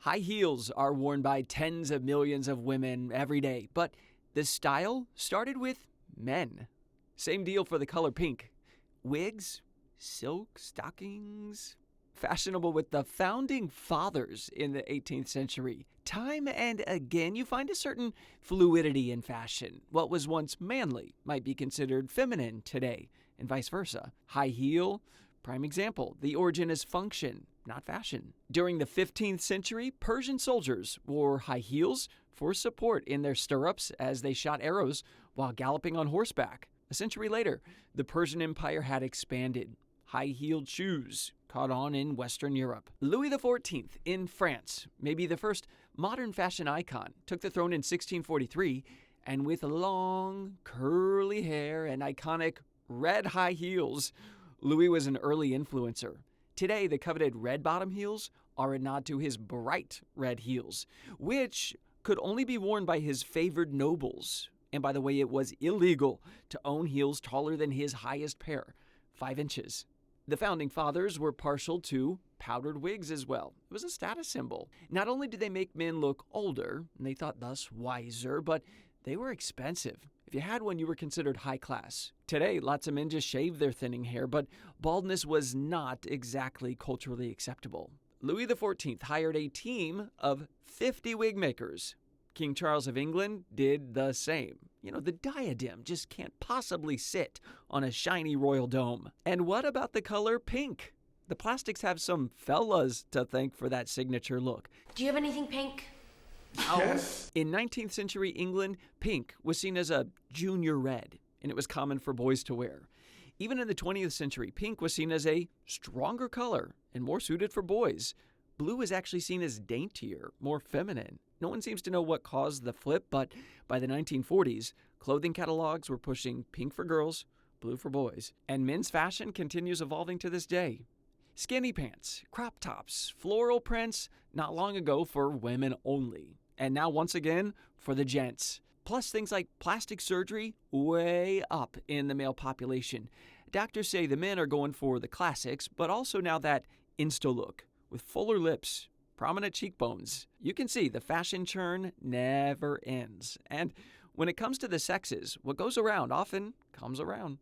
High heels are worn by tens of millions of women every day, but the style started with men. Same deal for the color pink. Wigs, silk stockings, fashionable with the founding fathers in the 18th century. Time and again, you find a certain fluidity in fashion. What was once manly might be considered feminine today, and vice versa. High heel, prime example. The origin is function, not fashion. During the 15th century, Persian soldiers wore high heels for support in their stirrups as they shot arrows while galloping on horseback. A century later, the Persian Empire had expanded. High-heeled shoes caught on in Western Europe. Louis XIV in France, maybe the first modern fashion icon, took the throne in 1643, and with long, curly hair and iconic red high heels, Louis was an early influencer. Today, the coveted red bottom heels are a nod to his bright red heels, which could only be worn by his favored nobles. And by the way, it was illegal to own heels taller than his highest pair, 5 inches. The founding fathers were partial to powdered wigs as well. It was a status symbol. Not only did they make men look older, and they thought thus wiser, but they were expensive. If you had one, you were considered high class. Today, lots of men just shave their thinning hair, but baldness was not exactly culturally acceptable. Louis XIV hired a team of 50 wig makers. King Charles of England did the same. The diadem just can't possibly sit on a shiny royal dome. And what about the color pink? The plastics have some fellas to thank for that signature look. Do you have anything pink? Yes. In 19th century England, pink was seen as a junior red, and it was common for boys to wear. Even in the 20th century, pink was seen as a stronger color and more suited for boys. Blue is actually seen as daintier, more feminine. No one seems to know what caused the flip, but by the 1940s, clothing catalogs were pushing pink for girls, blue for boys. And men's fashion continues evolving to this day. Skinny pants, crop tops, floral prints, not long ago for women only. And now once again for the gents. Plus things like plastic surgery way up in the male population. Doctors say the men are going for the classics, but also now that insta look with fuller lips, prominent cheekbones. You can see the fashion churn never ends. And when it comes to the sexes, what goes around often comes around.